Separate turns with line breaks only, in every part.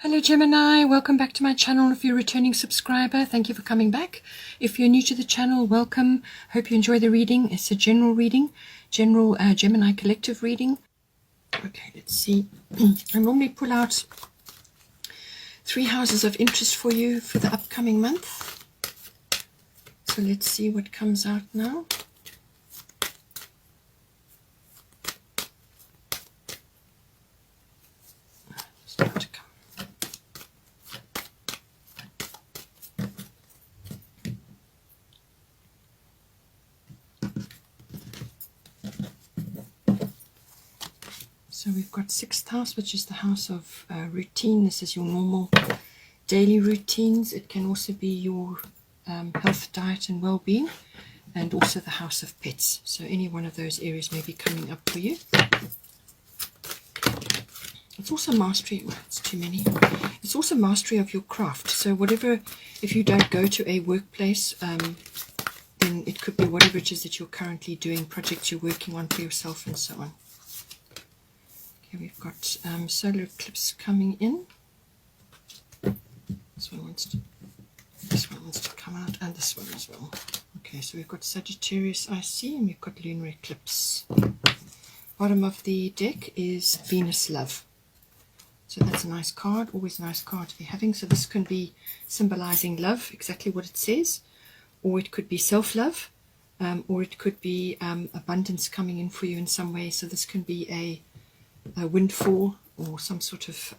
Hello Gemini, welcome back to my channel. If you're a returning subscriber, thank you for coming back. If you're new to the channel, welcome. Hope you enjoy the reading. It's a general reading, general Gemini collective reading. Okay, let's see. I normally pull out 3 houses of interest for you for the upcoming month. So let's see what comes out now. So we've got 6th house, which is the house of routine. This is your normal daily routines. It can also be your health, diet and well-being, and also the house of pets. So any one of those areas may be coming up for you. It's also mastery. Well, it's too many. It's also mastery of your craft. So whatever, if you don't go to a workplace, then it could be whatever it is that you're currently doing, projects you're working on for yourself and so on. Okay, we've got solar eclipse coming in. This one wants to come out, and this one as well. Okay, so we've got Sagittarius IC, and we've got lunar eclipse. Bottom of the deck is Venus Love. So that's a nice card, always a nice card to be having. So this can be symbolizing love, exactly what it says, or it could be self-love, or it could be abundance coming in for you in some way. So this can be a windfall or some sort of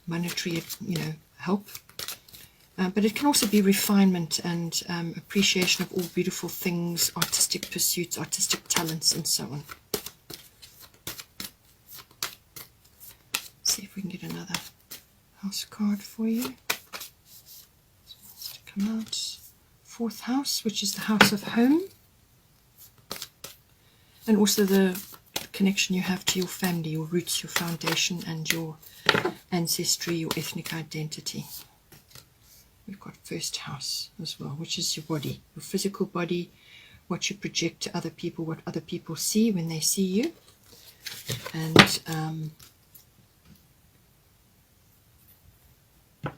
monetary, help. But it can also be refinement and appreciation of all beautiful things, artistic pursuits, artistic talents, and so on. See if we can get another house card for you. So wants to come out. 4th house, which is the house of home, and also the connection you have to your family, your roots, your foundation, and your ancestry, your ethnic identity. We've got 1st house as well, which is your body, your physical body, what you project to other people, what other people see when they see you. And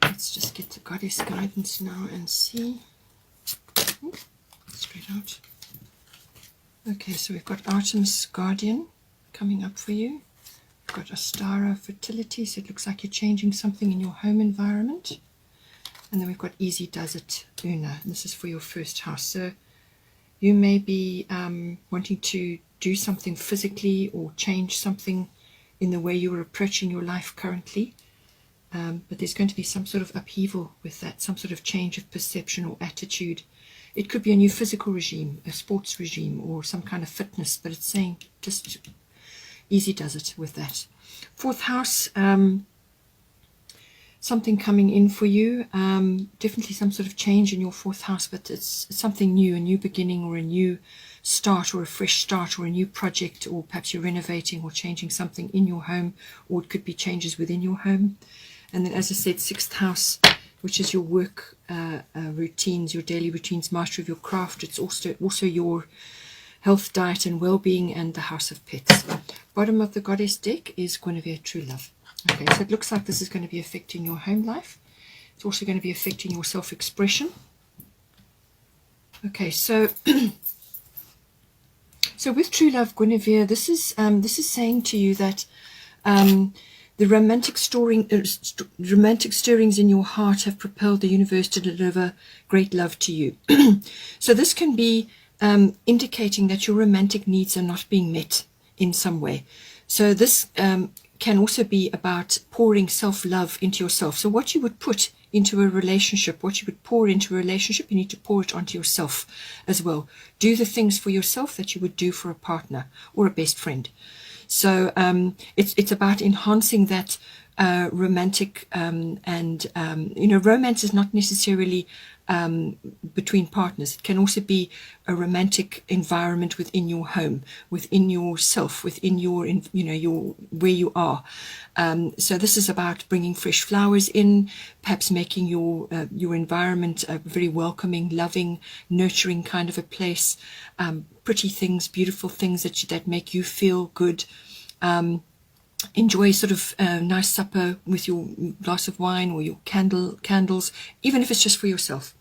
let's just get the goddess guidance now and see. Straight out. Okay, so we've got Artemis Guardian coming up for you. We've got Astara Fertility, so it looks like you're changing something in your home environment. And then we've got Easy Does It Una. This is for your 1st house. So you may be wanting to do something physically or change something in the way you're approaching your life currently. But there's going to be some sort of upheaval with that, some sort of change of perception or attitude. It could be a new physical regime, a sports regime, or some kind of fitness, but it's saying just easy does it with that. 4th house, something coming in for you, definitely some sort of change in your 4th house, but it's something new, a new beginning or a new start or a fresh start or a new project, or perhaps you're renovating or changing something in your home, or it could be changes within your home. And then, as I said, 6th house, which is your work routines, your daily routines, mastery of your craft. It's also your health, diet and well-being, and the house of pets. Bottom of the goddess deck is Guinevere True Love. Okay, so it looks like this is going to be affecting your home life. It's also going to be affecting your self-expression. Okay, so so with True Love, Guinevere, this is saying to you that the romantic stirrings in your heart have propelled the universe to deliver great love to you. So this can be indicating that your romantic needs are not being met in some way. So this can also be about pouring self-love into yourself. So what you would put into a relationship, what you would pour into a relationship, you need to pour it onto yourself as well. Do the things for yourself that you would do for a partner or a best friend. So it's about enhancing that romantic romance is not necessarily between partners. It can also be a romantic environment within your home, within yourself, within your where you are. So this is about bringing fresh flowers in, perhaps making your environment a very welcoming, loving, nurturing kind of a place. Pretty things, beautiful things that make you feel good. enjoy sort of a nice supper with your glass of wine or your candles, even if it's just for yourself.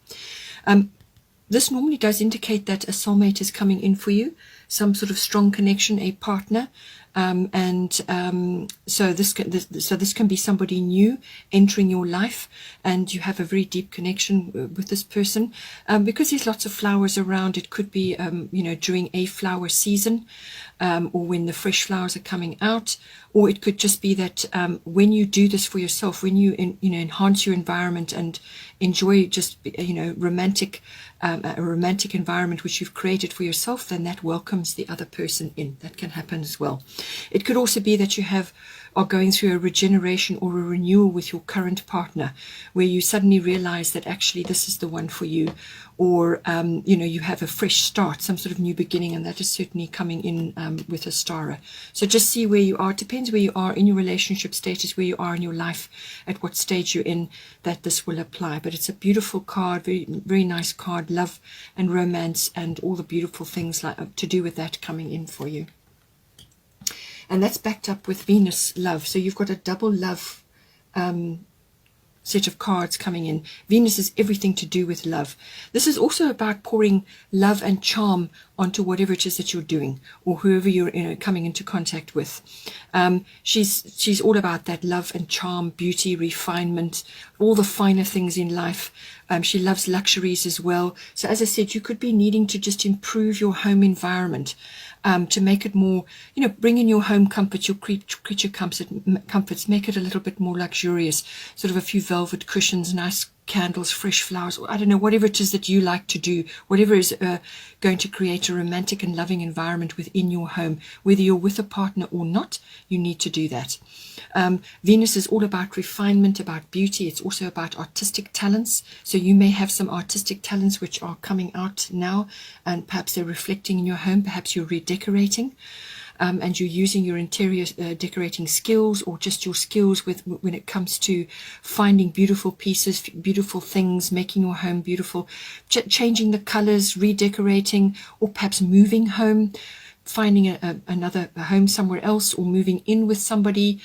This normally does indicate that a soulmate is coming in for you, some sort of strong connection, a partner. So this can be somebody new entering your life, and you have a very deep connection with this person. Because there's lots of flowers around, it could be during a flower season, or when the fresh flowers are coming out, or it could just be that when you do this for yourself, when you enhance your environment and enjoy just a romantic environment which you've created for yourself, then that welcomes the other person in. That can happen as well. It could also be that you are going through a regeneration or a renewal with your current partner, where you suddenly realize that actually this is the one for you, or you have a fresh start, some sort of new beginning, and that is certainly coming in with a Stara. So just see where you are. It depends where you are in your relationship status, where you are in your life, at what stage you're in, that this will apply. But it's a beautiful card, very, very nice card, love and romance and all the beautiful things to do with that coming in for you. And that's backed up with Venus love. So you've got a double love set of cards coming in. Venus is everything to do with love. This is also about pouring love and charm onto whatever it is that you're doing, or whoever you're coming into contact with. She's all about that love and charm, beauty, refinement, all the finer things in life. She loves luxuries as well. So as I said, you could be needing to just improve your home environment, to make it more, bring in your home comforts, your creature comforts, make it a little bit more luxurious, sort of a few velvet cushions, nice candles, fresh flowers, I don't know, whatever it is that you like to do, whatever is going to create a romantic and loving environment within your home. Whether you're with a partner or not, you need to do that. Venus is all about refinement, about beauty. It's also about artistic talents. So you may have some artistic talents which are coming out now, and perhaps they're reflecting in your home. Perhaps you're redecorating, and you're using your interior decorating skills, or just your skills when it comes to finding beautiful pieces, beautiful things, making your home beautiful, changing the colors, redecorating, or perhaps moving home, finding another home somewhere else, or moving in with somebody.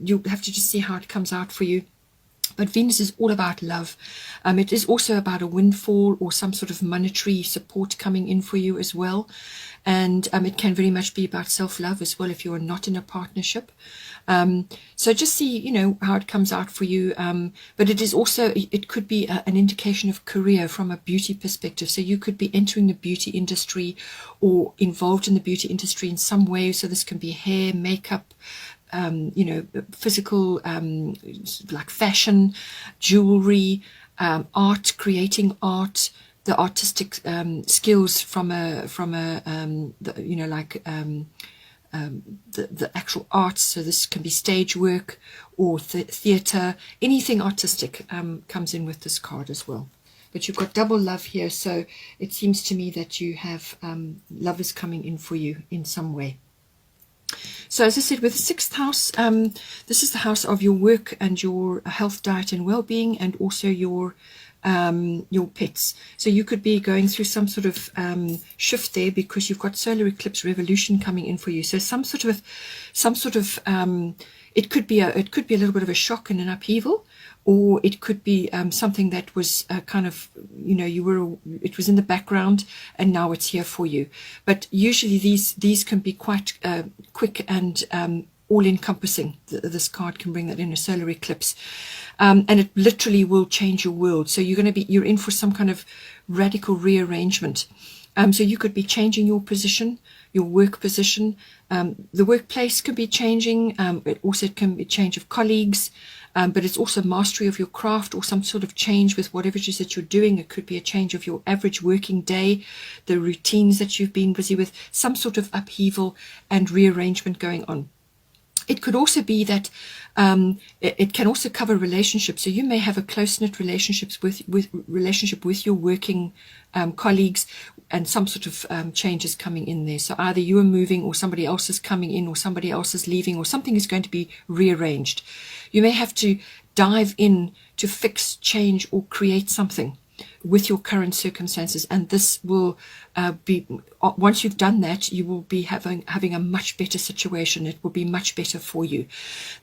You'll have to just see how it comes out for you. But Venus is all about love. It is also about a windfall or some sort of monetary support coming in for you as well. And it can very much be about self-love as well if you're not in a partnership. So just see, how it comes out for you. But it is also, it could be an indication of career from a beauty perspective. So you could be entering the beauty industry or involved in the beauty industry in some way. So this can be hair, makeup, physical, like fashion, jewelry, art, creating art, the artistic skills from the actual arts. So this can be stage work or theatre, anything artistic comes in with this card as well. But you've got double love here, so it seems to me that you have love is coming in for you in some way. So as I said, with the sixth house, this is the house of your work and your health, diet and well-being, and also your pets. So you could be going through some sort of shift there, because you've got solar eclipse revolution coming in for you. So some sort of it could be a little bit of a shock and an upheaval, or it could be something that was kind of, it was in the background and now it's here for you. But usually these can be quite quick and all-encompassing. This card can bring that in, a solar eclipse, and it literally will change your world. So you're in for some kind of radical rearrangement. So you could be changing your position, your work position. The workplace could be changing. It also can be change of colleagues, but it's also mastery of your craft, or some sort of change with whatever it is that you're doing. It could be a change of your average working day, the routines that you've been busy with, some sort of upheaval and rearrangement going on. It could also be that it can also cover relationships. So you may have a close-knit relationship with your working colleagues, and some sort of changes coming in there. So either you are moving, or somebody else is coming in, or somebody else is leaving, or something is going to be rearranged. You may have to dive in to fix, change, or create something. with your current circumstances, and this will be, once you've done that, you will be having a much better situation. It will be much better for you.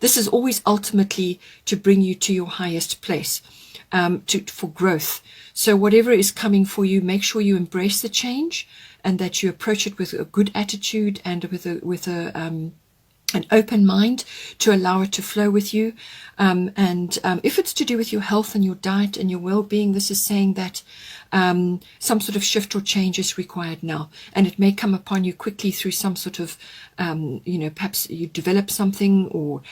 This is always ultimately to bring you to your highest place, for growth. So whatever is coming for you, make sure you embrace the change and that you approach it with a good attitude and with an open mind to allow it to flow with you. If it's to do with your health and your diet and your well-being, this is saying that some sort of shift or change is required now, and it may come upon you quickly through some sort of perhaps you develop something, or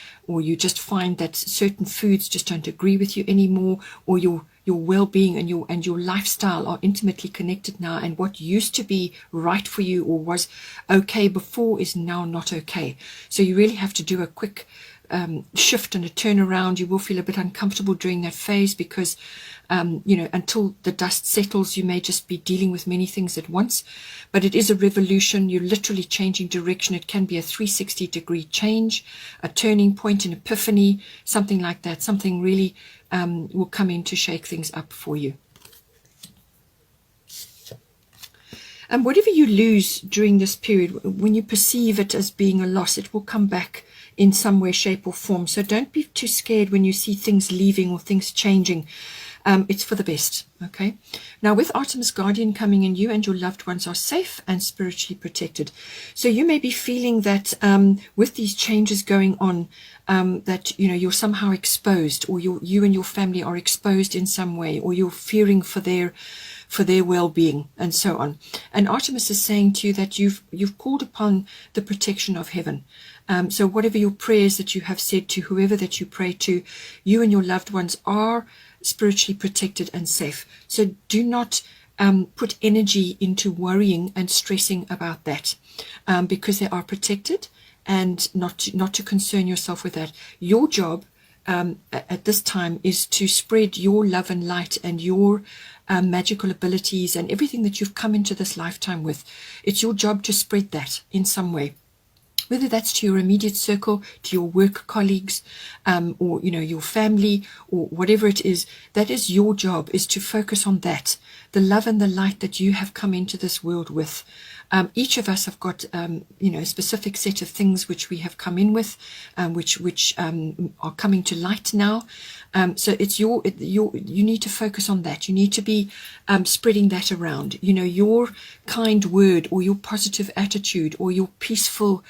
you just find that certain foods just don't agree with you anymore, or your well-being and your lifestyle are intimately connected now, and what used to be right for you or was okay before is now not okay. So you really have to do a quick shift and a turnaround. You will feel a bit uncomfortable during that phase because until the dust settles, you may just be dealing with many things at once. But it is a revolution. You're literally changing direction. It can be a 360-degree change, a turning point, an epiphany, something like that. Something really will come in to shake things up for you. And whatever you lose during this period, when you perceive it as being a loss, it will come back in some way, shape or form. So don't be too scared when you see things leaving or things changing. It's for the best. Okay. Now with Artemis Guardian coming in, you and your loved ones are safe and spiritually protected. So you may be feeling that with these changes going on, that you're somehow exposed, or you and your family are exposed in some way, or you're fearing for their well-being and so on. And Artemis is saying to you that you've called upon the protection of heaven. So whatever your prayers that you have said to whoever that you pray to, you and your loved ones are spiritually protected and safe. So do not put energy into worrying and stressing about that, because they are protected, and not to concern yourself with that. Your job at this time is to spread your love and light and your magical abilities and everything that you've come into this lifetime with. It's your job to spread that in some way, whether that's to your immediate circle, to your work colleagues, or your family, or whatever it is. That is your job, is to focus on that, the love and the light that you have come into this world with. Each of us have got a specific set of things which we have come in with, which are coming to light now. So it's you need to focus on that. You need to be spreading that around. Your kind word, or your positive attitude, or your peaceful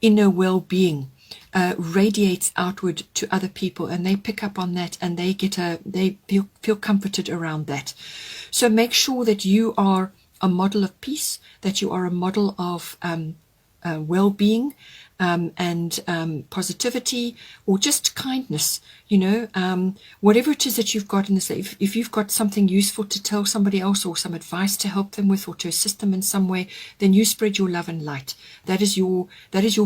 inner well-being radiates outward to other people, and they pick up on that, and they feel comforted around that. So make sure that you are a model of peace, that you are a model of well-being and positivity, or just kindness. Whatever it is that you've got in this, if you've got something useful to tell somebody else, or some advice to help them with, or to assist them in some way, then you spread your love and light. That is your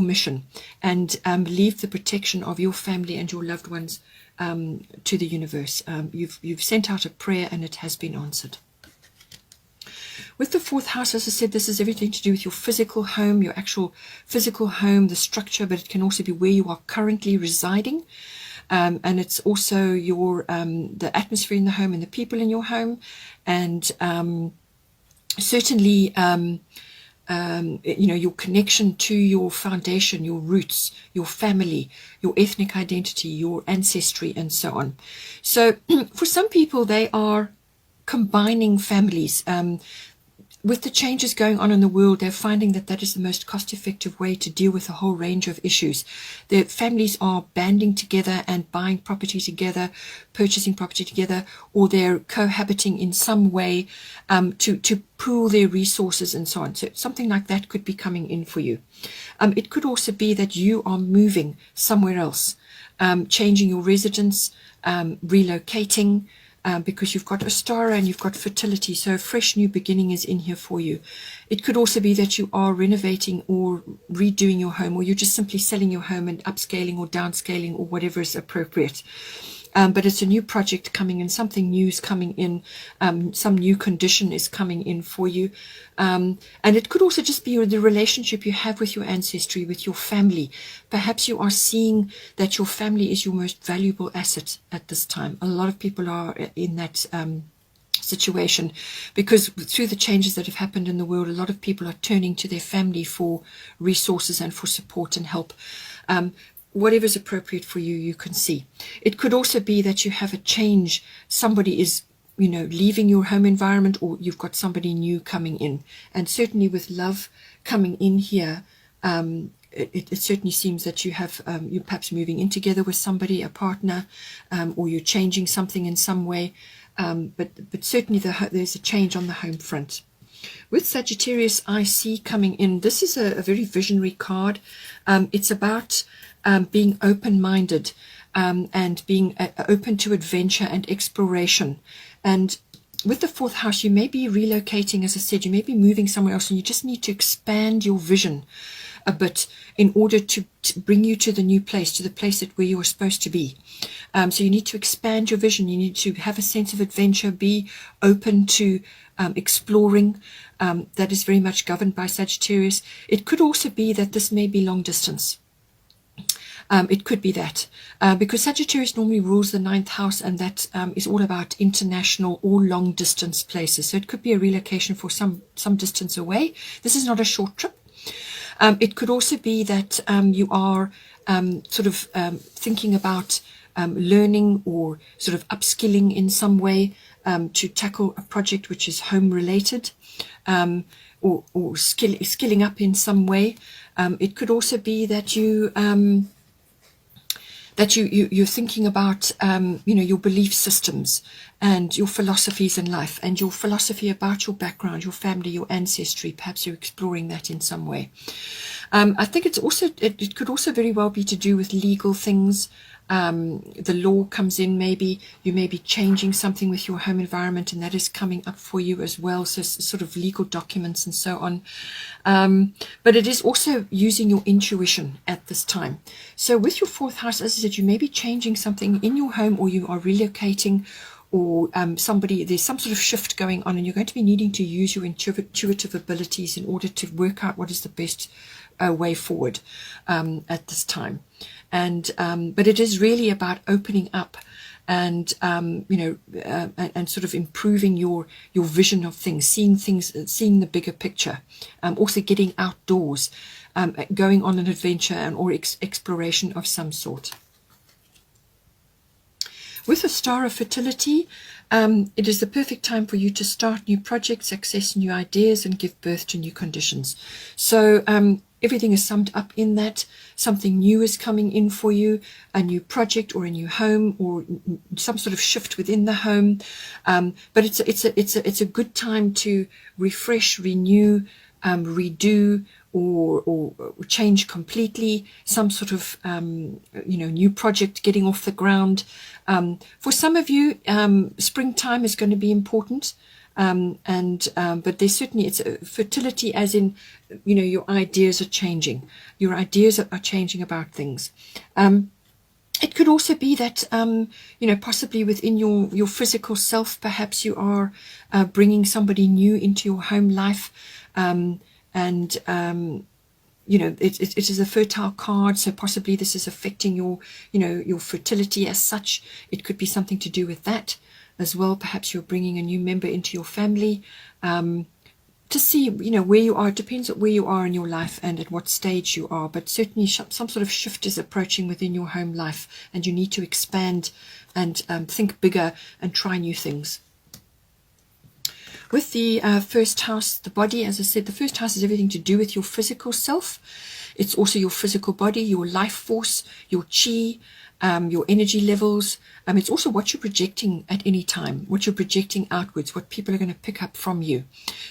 mission, and leave the protection of your family and your loved ones to the universe. You've sent out a prayer, and it has been answered. With the fourth house, as I said, this is everything to do with your physical home, your actual physical home, the structure, but it can also be where you are currently residing. And it's also your the atmosphere in the home and the people in your home. And certainly, your connection to your foundation, your roots, your family, your ethnic identity, your ancestry, and so on. So for some people, they are combining families. With the changes going on in the world, they're finding that is the most cost-effective way to deal with a whole range of issues. The families are banding together and buying property together, purchasing property together, or they're cohabiting in some way to pool their resources and so on. So something like that could be coming in for you. It could also be that you are moving somewhere else, changing your residence, relocating, because you've got Ostara and you've got fertility, so a fresh new beginning is in here for you. It could also be that you are renovating or redoing your home, or you're just simply selling your home and upscaling or downscaling or whatever is appropriate. But it's a new project coming in, something new is coming in, some new condition is coming in for you. And it could also just be the relationship you have with your ancestry, with your family. Perhaps you are seeing that your family is your most valuable asset at this time. A lot of people are in that situation, because through the changes that have happened in the world, a lot of people are turning to their family for resources and for support and help. Whatever's appropriate for you, you can see. It could also be that you have a change. Somebody is, leaving your home environment, or you've got somebody new coming in. And certainly with love coming in here, it certainly seems that you have, you're perhaps moving in together with somebody, a partner, or you're changing something in some way. But certainly there's a change on the home front. With Sagittarius IC coming in, this is a very visionary card. It's about being open-minded and being open to adventure and exploration. And with the fourth house, you may be relocating, as I said, you may be moving somewhere else, and you just need to expand your vision a bit in order to bring you to the new place, to the place where you're supposed to be. So you need to expand your vision. You need to have a sense of adventure, be open to exploring. That is very much governed by Sagittarius. It could also be that this may be long distance. It could be that, because Sagittarius normally rules the 9th house, and that is all about international or long distance places. So it could be a relocation for some distance away. This is not a short trip. It could also be that you are thinking about learning or sort of upskilling in some way to tackle a project which is home related, or skilling up in some way. It could also be that you're thinking about your belief systems and your philosophies in life, and your philosophy about your background, your family, your ancestry. Perhaps you're exploring that in some way. I think it could also very well be to do with legal things. The law comes in. Maybe you may be changing something with your home environment, and that is coming up for you as well. So sort of legal documents and so on. But it is also using your intuition at this time. So with your fourth house, as I said, you may be changing something in your home, or you are relocating, or there's some sort of shift going on, and you're going to be needing to use your intuitive abilities in order to work out what is the best way forward at this time. And but it is really about opening up and and sort of improving your vision of things, seeing the bigger picture. Also getting outdoors, going on an adventure or exploration of some sort. With the star of fertility, it is the perfect time for you to start new projects, access new ideas, and give birth to new conditions. So everything is summed up in that. Something new is coming in for you, a new project or a new home, or some sort of shift within the home. But it's a good time to refresh, renew, redo, or change completely. Some sort of new project getting off the ground. For some of you, springtime is going to be important. But there's certainly, it's fertility as in, your ideas are changing. Your ideas are changing about things. It could also be that, possibly within your physical self, perhaps you are bringing somebody new into your home life. It is a fertile card, so possibly this is affecting your fertility as such. It could be something to do with that as well. Perhaps you're bringing a new member into your family to see, where you are. It depends on where you are in your life and at what stage you are, but certainly some sort of shift is approaching within your home life, and you need to expand and think bigger and try new things. With the first house, the body, as I said, the first house is everything to do with your physical self. It's also your physical body, your life force, your chi, your energy levels. It's also what you're projecting at any time, what you're projecting outwards, what people are going to pick up from you.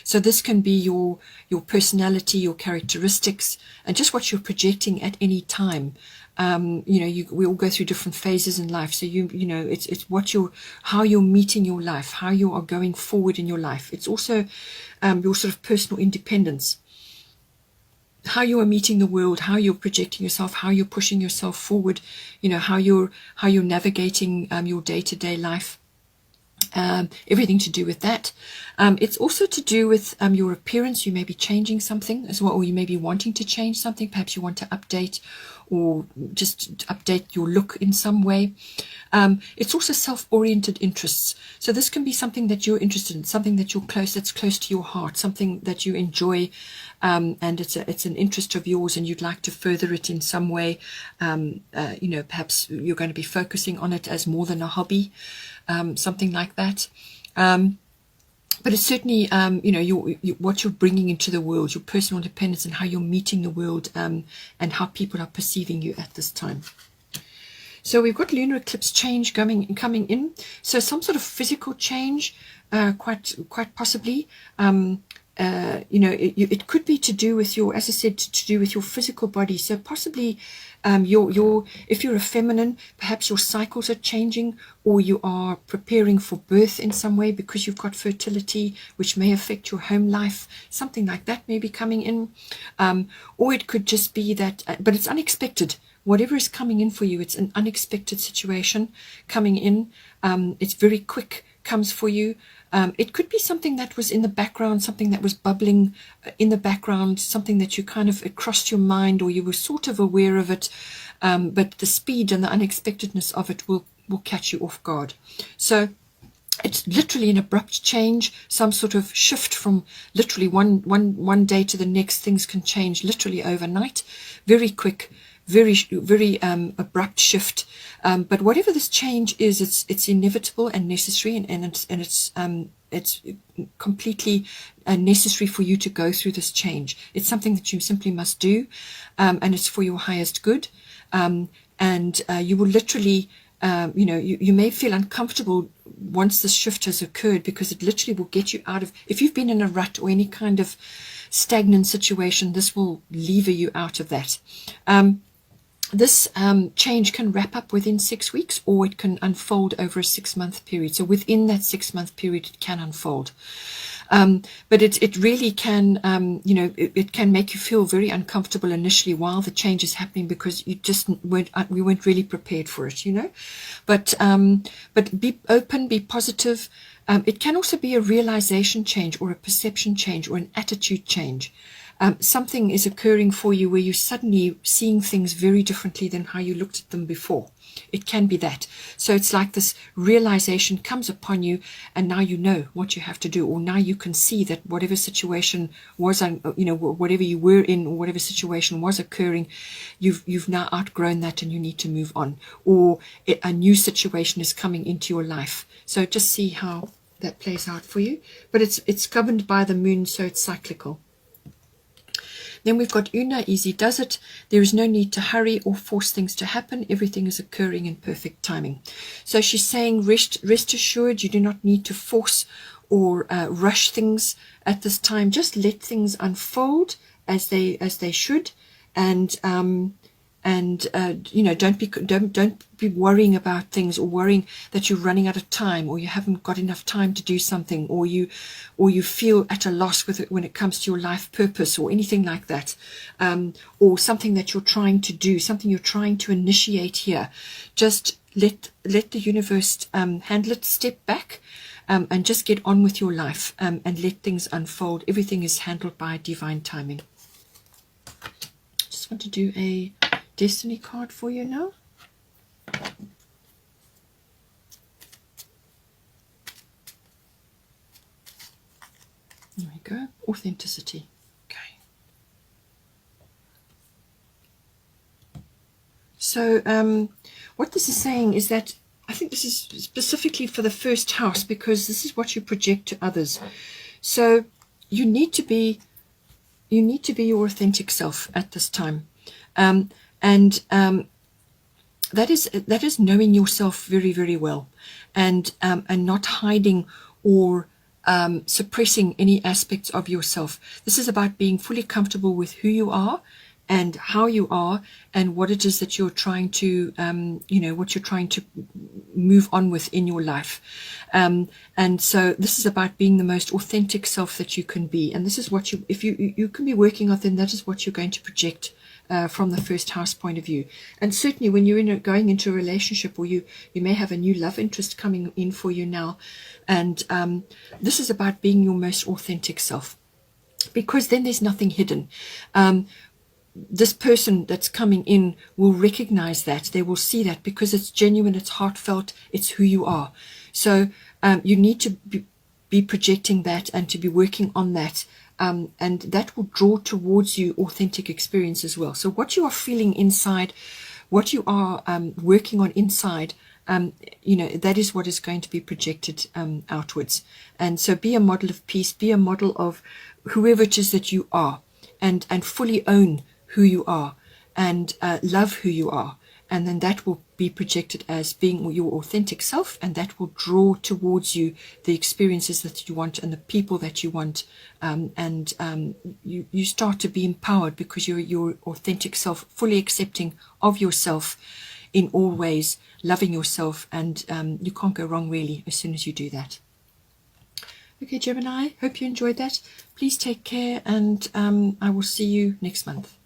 So this can be your personality, your characteristics, and just what you're projecting at any time. We all go through different phases in life. So it's how you're meeting your life, how you are going forward in your life. It's also your sort of personal independence, how you are meeting the world, how you're projecting yourself, how you're pushing yourself forward, how you're navigating your day-to-day life. Everything to do with that. It's also to do with your appearance. You may be changing something as well, or you may be wanting to change something. Perhaps you want to update or just update your look in some way. It's also self-oriented interests. So this can be something that you're interested in, something that that's close to your heart, something that you enjoy, and it's an interest of yours, and you'd like to further it in some way. Perhaps you're going to be focusing on it as more than a hobby, something like that. But it's certainly, what you're bringing into the world, your personal independence, and how you're meeting the world, and how people are perceiving you at this time. So we've got lunar eclipse change coming in. So some sort of physical change, quite possibly. It could be to do with your, as I said, to do with your physical body. So possibly, if you're a feminine, perhaps your cycles are changing, or you are preparing for birth in some way because you've got fertility, which may affect your home life. Something like that may be coming in, or it could just be that, but it's unexpected. Whatever is coming in for you, it's an unexpected situation coming in. It's very quick, comes for you. It could be something that was in the background, something that was bubbling in the background, something that you kind of, it crossed your mind, or you were sort of aware of it, but the speed and the unexpectedness of it will catch you off guard. So it's literally an abrupt change, some sort of shift from literally one day to the next. Things can change literally overnight, very quick, very abrupt shift. But whatever this change is, it's inevitable and necessary, and it's completely necessary for you to go through this change. It's something that you simply must do, and it's for your highest good. And you will literally, you may feel uncomfortable once this shift has occurred, because it literally will get you out of, if you've been in a rut or any kind of stagnant situation, this will lever you out of that. This change can wrap up within 6 weeks, or it can unfold over a 6-month period. So within that 6-month period, it can unfold. But it really can, it can make you feel very uncomfortable initially while the change is happening, because we weren't really prepared for it, But be open, be positive. It can also be a realization change, or a perception change, or an attitude change. Something is occurring for you where you're suddenly seeing things very differently than how you looked at them before. It can be that. So it's like this realization comes upon you, and now you know what you have to do, or now you can see that whatever situation was, whatever you were in, or whatever situation was occurring, you've now outgrown that, and you need to move on, or a new situation is coming into your life. So just see how that plays out for you. But it's governed by the moon, so it's cyclical. Then we've got Una, easy does it. There is no need to hurry or force things to happen. Everything is occurring in perfect timing. So she's saying, rest assured, you do not need to force or rush things at this time. Just let things unfold as they should, and don't be worrying about things, or worrying that you're running out of time, or you haven't got enough time to do something, or you feel at a loss with it when it comes to your life purpose, or anything like that, or something that you're trying to do, something you're trying to initiate here. Just let the universe handle it. Step back, and just get on with your life, and let things unfold. Everything is handled by divine timing. Just want to do a destiny card for you now. There we go. Authenticity. Okay. So what this is saying is that, I think this is specifically for the first house, because this is what you project to others. So you need to be your authentic self at this time. And that is knowing yourself very, very well, and not hiding or suppressing any aspects of yourself. This is about being fully comfortable with who you are and how you are, and what it is that you're trying to, what you're trying to move on with in your life. And so this is about being the most authentic self that you can be. And this is what if you can be working on, then that is what you're going to project from the first house point of view. And certainly when you're going into a relationship, or you may have a new love interest coming in for you now, and this is about being your most authentic self, because then there's nothing hidden. this person that's coming in will recognize that. They will see that because it's genuine, it's heartfelt, it's who you are. So you need to be projecting that and to be working on that, and that will draw towards you authentic experience as well. So what you are feeling inside, what you are working on inside, that is what is going to be projected outwards. And so be a model of peace, be a model of whoever it is that you are, and fully own who you are, and love who you are. And then that will be projected as being your authentic self, and that will draw towards you the experiences that you want and the people that you want, you start to be empowered because you're your authentic self, fully accepting of yourself in all ways, loving yourself, and you can't go wrong really as soon as you do that. Okay, Gemini, hope you enjoyed that. Please take care, and I will see you next month.